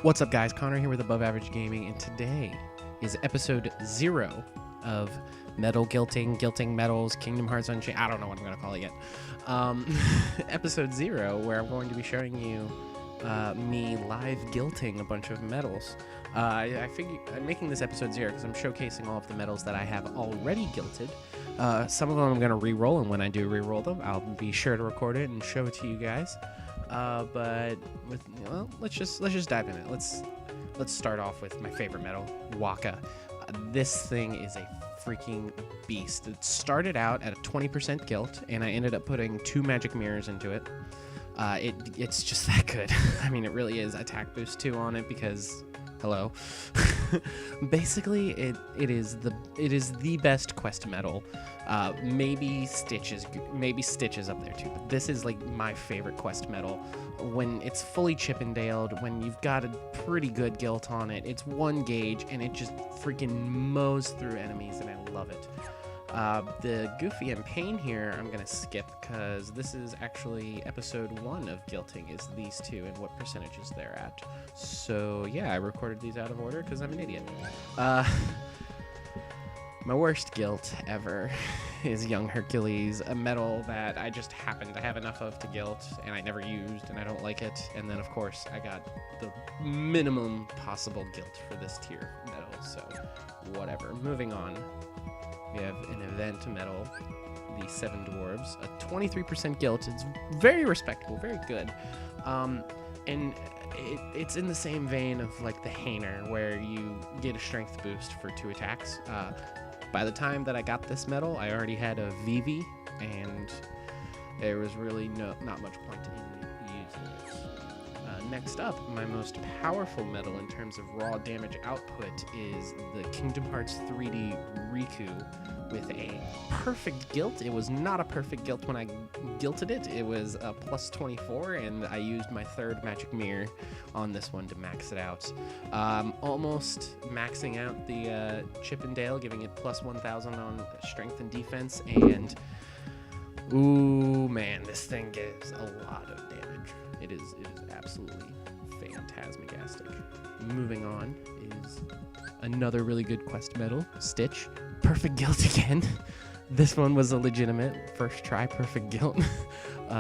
What's up, guys? Connor here with Above Average Gaming, and today is episode 0 of Metal Guilting Metals, Kingdom Hearts Unchained. I don't know what I'm going to call it yet. Episode 0, where I'm going to be showing you me live guilting a bunch of metals. I figure I'm making this episode 0 because I'm showcasing all of the metals that I have already guilted. Some of them I'm going to re-roll, and when I do re-roll them, I'll be sure to record it and show it to you guys. But let's just dive in it. Let's start off with my favorite metal, Waka. This thing is a freaking beast. It started out at a 20% gilt, and I ended up putting 2 magic mirrors into it. It's just that good. I mean, it really is. Attack boost 2 on it because, hello. Basically, it is the best quest metal. Maybe Stitch is up there too, but this is like my favorite quest metal. When it's fully Chippendaled, when you've got a pretty good gilt on it, it's 1 gauge and it just freaking mows through enemies, and I love it. The Goofy and Pain here I'm gonna skip because this is actually episode 1 of guilting, is these 2 and what percentages they're at. So yeah, I recorded these out of order because I'm an idiot. My worst guilt ever is Young Hercules, a metal that I just happened to have enough of to guilt, and I never used, and I don't like it. And then, of course, I got the minimum possible guilt for this tier metal, so whatever. Moving on, we have an event metal, the 7 Dwarves, a 23% gilt. It's very respectable, very good. And it's in the same vein of like the Hainer, where you get a strength boost for 2 attacks. By the time that I got this metal, I already had a VV, and there was really not much point in using it. Next up, my most powerful metal in terms of raw damage output is the Kingdom Hearts 3D Riku with a perfect gilt. It was not a perfect gilt when I gilted it. It was a plus 24, and I used my 3rd magic mirror on this one to max it out. Almost maxing out the Chippendale, giving it plus 1,000 on strength and defense, and ooh man, this thing gives a lot of damage. It is absolutely phantasmagastic. Moving on is another really good quest metal, Stitch. Perfect gilt again. This one was a legitimate first try perfect gilt.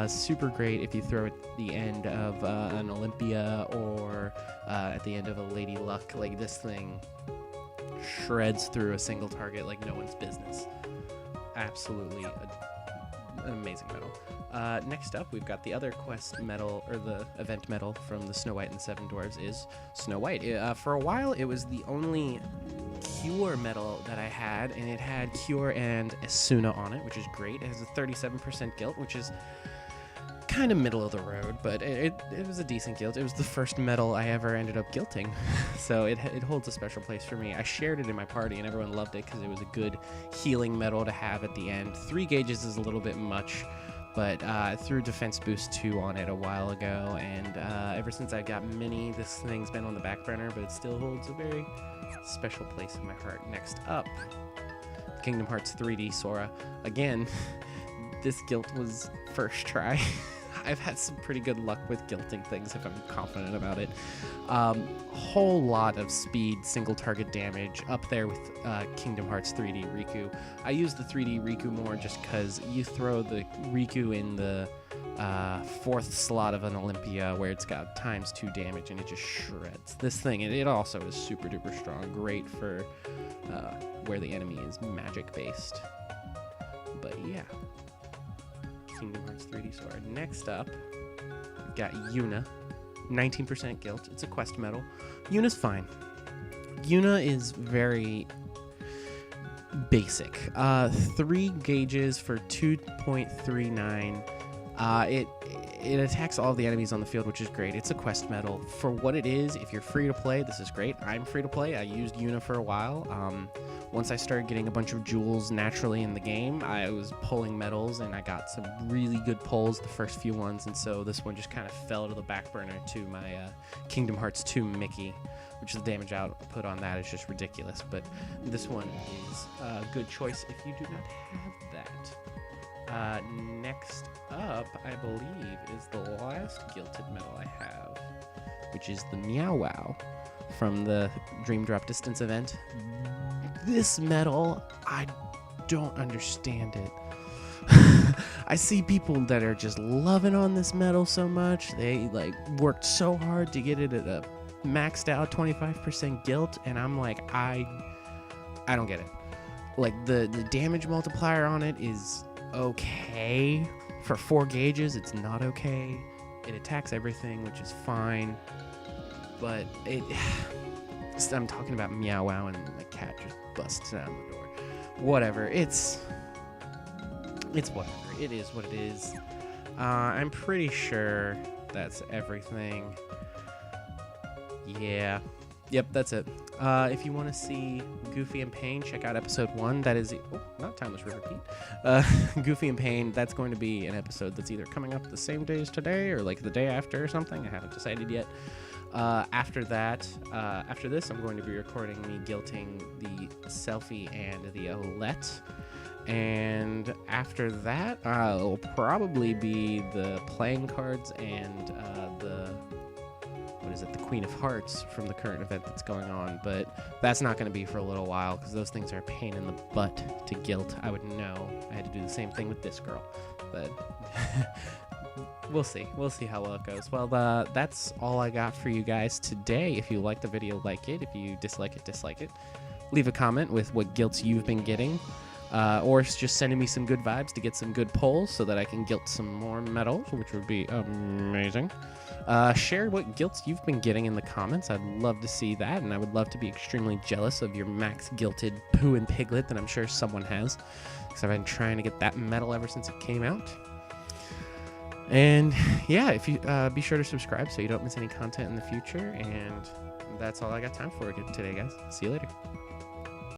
Super great if you throw it at the end of an Olympia or at the end of a Lady Luck. Like, this thing shreds through a single target like no one's business. Absolutely an amazing metal. Next up, we've got the other quest metal, or the event metal from the Snow White and the 7 Dwarves, is Snow White. For a while, it was the only Cure metal that I had, and it had Cure and Asuna on it, which is great. It has a 37% gilt, which is kind of middle of the road, but it was a decent gilt. It was the first metal I ever ended up guilting, so it holds a special place for me. I shared it in my party, and everyone loved it because it was a good healing metal to have at the end. 3 gauges is a little bit much, but threw defense boost 2 on it a while ago, and ever since I got Mini, this thing's been on the back burner, but it still holds a very special place in my heart. Next up, Kingdom Hearts 3D Sora. Again, this guilt was first try. I've had some pretty good luck with guilting things if I'm confident about it. Whole lot of speed, single target damage, up there with Kingdom Hearts 3D Riku. I use the 3D Riku more just because you throw the Riku in the 4th slot of an Olympia where it's got ×2 damage and it just shreds. This thing, it also is super duper strong, great for where the enemy is magic based. But yeah, Kingdom Hearts 3D Sora. Next up, we've got Yuna, 19% gilt. It's a quest metal. Yuna's fine. Yuna is very basic. 3 gauges for 2.39. It attacks all the enemies on the field, which is great. It's a quest metal. For what it is, if you're free to play, this is great. I'm free to play. I used Yuna for a while. Once I started getting a bunch of jewels naturally in the game, I was pulling metals, and I got some really good pulls the first few ones, and so this one just kind of fell to the back burner to my Kingdom Hearts 2 Mickey, which the damage output on that is just ridiculous. But this one is a good choice if you do not have that. Next up, I believe, is the last gilted metal I have. which is the Meow Wow from the Dream Drop Distance event. This metal, I don't understand it. I see people that are just loving on this metal so much. They like worked so hard to get it at a maxed out 25% gilt, and I'm like, I don't get it. Like the damage multiplier on it is okay. For 4 gauges, it's not okay. It attacks everything, which is fine. But I'm talking about Meow Wow, and the cat just busts out the door. Whatever. It's whatever. It is what it is. I'm pretty sure that's everything. Yeah. Yep, that's it. If you want to see Goofy and Pain, check out episode 1. That is, not Timeless Repeat. Goofy and Pain, that's going to be an episode that's either coming up the same day as today or like the day after or something. I haven't decided yet. After that, after this, I'm going to be recording me guilting the Selfie and the Olette. And after that, it'll probably be the playing cards and the Queen of Hearts from the current event that's going on. But that's not going to be for a little while because those things are a pain in the butt to gilt. I would know. I had to do the same thing with this girl. But we'll see. We'll see how well it goes. Well, that's all I got for you guys today. If you like the video, like it. If you dislike it, dislike it. Leave a comment with what gilts you've been getting. Or just sending me some good vibes to get some good polls so that I can gilt some more metals, which would be amazing. Share what gilts you've been getting in the comments. I'd love to see that, and I would love to be extremely jealous of your max gilted Pooh and Piglet that I'm sure someone has, because I've been trying to get that metal ever since it came out. And yeah, if you be sure to subscribe so you don't miss any content in the future. And that's all I got time for today, guys. See you later.